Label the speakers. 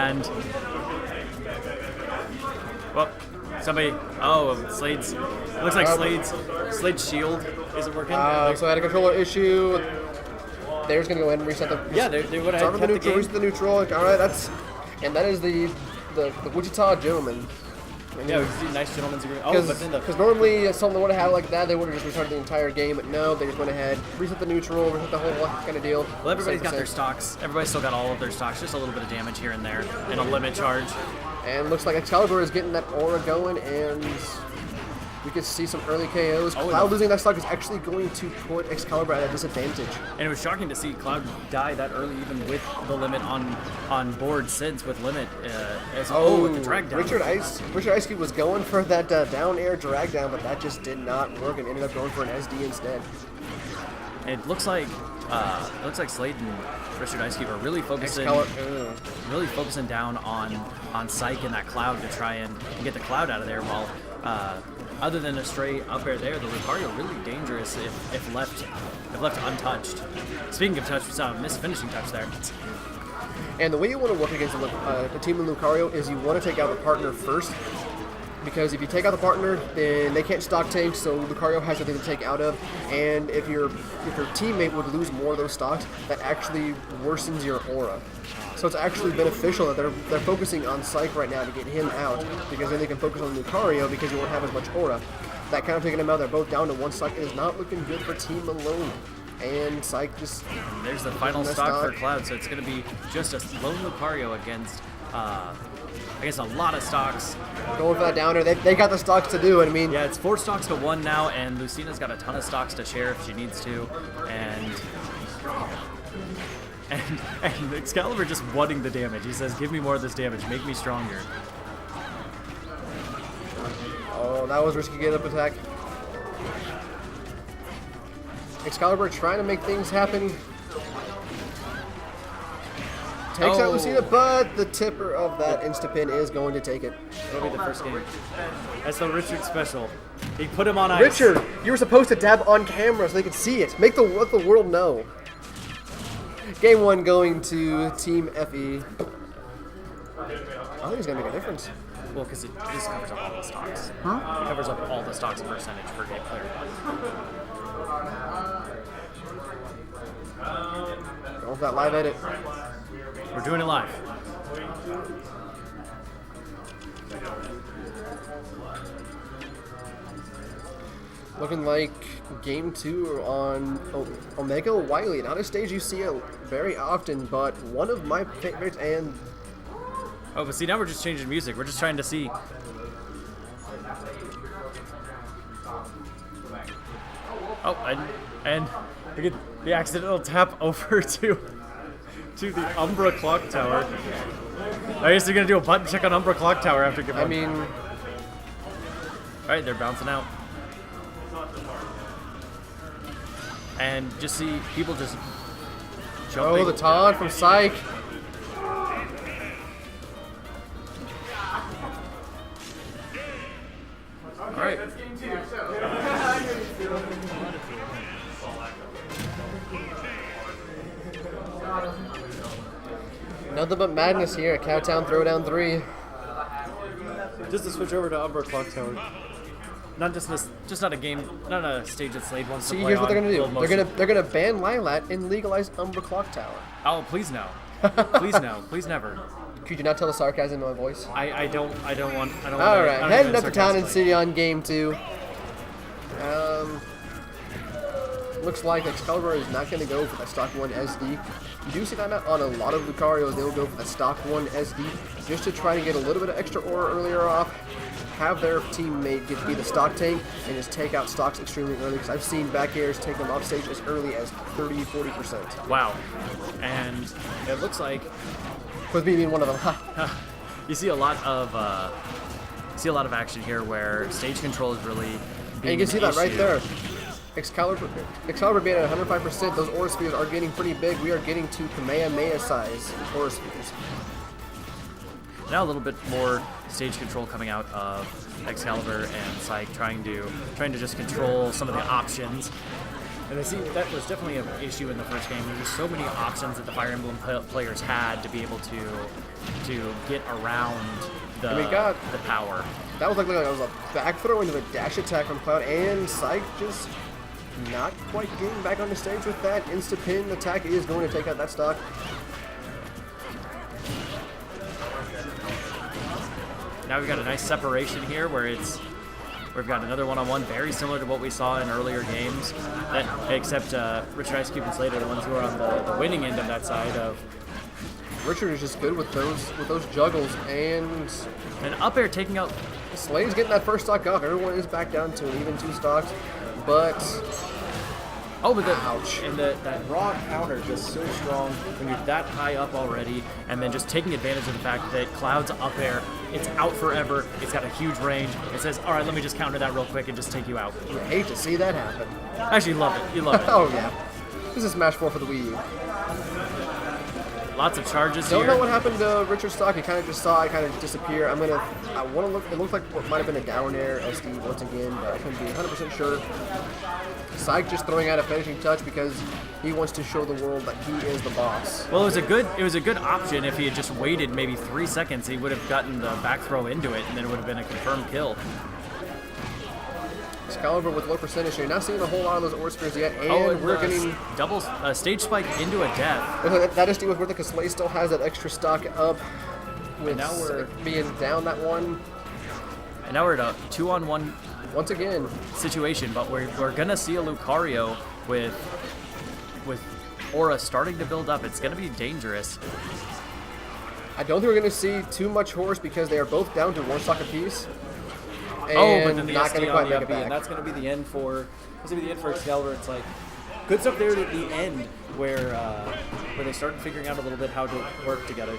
Speaker 1: And well, somebody. Oh, SLaDe's. Looks like SLaDe's shield isn't working.
Speaker 2: So I had a controller issue. They're just gonna go ahead and reset the.
Speaker 1: Yeah, they would have kept the game.
Speaker 2: Reset the neutral. All right, that is the Wichita gentleman.
Speaker 1: Yeah, we see nice gentleman's agreement. Oh, but then
Speaker 2: because normally something would have had like that, they would have just restarted the entire game. But no, they just went ahead, reset the neutral, reset the whole kind of deal.
Speaker 1: Well, everybody's got their stocks. Everybody's still got all of their stocks. Just a little bit of damage here and there, and a limit charge.
Speaker 2: And looks like XKaliber is getting that aura going, and we could see some early KOs. Cloud losing that stock is actually going to put XKaliber at a disadvantage.
Speaker 1: And it was shocking to see Cloud die that early, even with the limit on board. Since with limit, with the drag down.
Speaker 2: Richardicecube was going for that down air drag down, but that just did not work, and ended up going for an SD instead.
Speaker 1: It looks like SLaDe and Richardicecube are really focusing down on Psyk and that Cloud to try and get the Cloud out of there. While other than a straight up air there, the Lucario really dangerous if left untouched. Speaking of touch, we saw a missed finishing touch there.
Speaker 2: And the way you want to work against a team in Lucario is you want to take out the partner first. Because if you take out the partner, then they can't stock tank, so Lucario has nothing to take out of. And if your teammate would lose more of those stocks, that actually worsens your aura. So it's actually beneficial that they're focusing on Psyk right now to get him out, because then they can focus on Lucario because you won't have as much aura. That kind of taking him out, they're both down to one stock. It is not looking good for Team Malone. And Psyk just...
Speaker 1: There's the final stock for Cloud, so it's going to be just a lone Lucario against a lot of stocks.
Speaker 2: Going for that downer. They got the stocks to do it. I mean,
Speaker 1: yeah, it's 4 stocks to 1 now, and Lucina's got a ton of stocks to share if she needs to, and XKaliber just wanting the damage. He says, "Give me more of this damage. Make me stronger."
Speaker 2: Oh, that was risky get-up attack. XKaliber trying to make things happen. Takes out Lucina, but the tipper of that insta-pin is going to take it.
Speaker 1: It'll be the first game. That's the Richard special. He put him on ice.
Speaker 2: Richard, you were supposed to dab on camera so they could see it. Let the world know. Game 1 going to Team FE. I think it's going to make a difference.
Speaker 1: Well, because this covers up all the stocks.
Speaker 2: Huh?
Speaker 1: It covers up all the stocks percentage per game player.
Speaker 2: Going for that live edit.
Speaker 1: We're doing it live.
Speaker 2: Looking like game 2 on Omega Wily. Not a stage you see very often, but one of my favorites. And
Speaker 1: oh, but see, now we're just changing music. We're just trying to see. Oh, and we get the accidental tap over to the Umbra Clock Tower. I guess they're gonna do a button check on Umbra Clock Tower after giving.
Speaker 2: I mean,
Speaker 1: all right, they're bouncing out, and just see people just jumping.
Speaker 2: Oh, the taunt from Psyk.
Speaker 1: All right.
Speaker 2: Nothing but madness here at Cowtown Throwdown 3.
Speaker 1: Just to switch over to Umbra Clock Tower. Not just not a game, not a stage that SLaDe wants to play.
Speaker 2: See, here's what they're gonna do. They're gonna ban Lilat and legalize Umbra Clock Tower.
Speaker 1: Oh, please no. Please no. Please never.
Speaker 2: Could you not tell the sarcasm in my voice?
Speaker 1: I don't want.
Speaker 2: All right, heading up to Town and City on game 2. Looks like XKaliber is not going to go for that stock 1 SD. You do see that on a lot of Lucarios, they'll go for the stock 1 SD just to try to get a little bit of extra aura earlier off, have their teammate be the stock tank, and just take out stocks extremely early, because I've seen back airs take them off stage as early as 30-40%.
Speaker 1: Wow. And it looks like...
Speaker 2: With me being one of them.
Speaker 1: You see a lot of action here where stage control is really being
Speaker 2: and you can see that
Speaker 1: issue.
Speaker 2: right there. XKaliber being at 105%, those aura spheres are getting pretty big. We are getting to Kamehameha size aura spheres.
Speaker 1: Now a little bit more stage control coming out of XKaliber and Psyk, trying to just control some of the options. And I see that was definitely an issue in the first game. There's just so many options that the Fire Emblem players had to be able to get around the power.
Speaker 2: That was like it was a back throw into a dash attack from Cloud, and Psyk just not quite getting back on the stage with that. Insta pin attack is going to take out that stock.
Speaker 1: Now we've got a nice separation here where we've got another one-on-one very similar to what we saw in earlier games, except Richardicecube and SLaDe are the ones who are on the winning end of that side of.
Speaker 2: Richard is just good with those juggles, and
Speaker 1: an up air taking out.
Speaker 2: SLaDe's getting that first stock off. Everyone is back down to an even 2 stocks, but ouch.
Speaker 1: And that raw counter just so strong when you're that high up already, and then just taking advantage of the fact that Cloud's up air, it's out forever, it's got a huge range. It says, all right, let me just counter that real quick and just take you out.
Speaker 2: You hate to see that happen.
Speaker 1: Actually, you love it. You love it.
Speaker 2: Oh, yeah. This is Smash 4 for the Wii U.
Speaker 1: Lots of charges here.
Speaker 2: Don't know what happened to Richard's stock. He kind of just saw it kind of disappear. I want to look. It looks like what might have been a down air SD once again, but I couldn't be 100% sure. Psyk just throwing out a finishing touch because he wants to show the world that he is the boss.
Speaker 1: Well, it was a good option if he had just waited maybe 3 seconds. He would have gotten the back throw into it, and then it would have been a confirmed kill. double stage spike into a death.
Speaker 2: That is worth it because SLaDe still has that extra stock up. With
Speaker 1: now we're
Speaker 2: being down that one.
Speaker 1: And now we're at a 2-on-1
Speaker 2: once again
Speaker 1: situation, but we're gonna see a Lucario with Aura starting to build up. It's gonna be dangerous.
Speaker 2: I don't think we're gonna see too much horse because they are both down to 1 stock apiece.
Speaker 1: But then the
Speaker 2: not
Speaker 1: SD
Speaker 2: gonna
Speaker 1: on the
Speaker 2: quite make it back.
Speaker 1: and that's going to be the end for XKaliber. It's like good stuff there at the end where they started figuring out a little bit how to work together.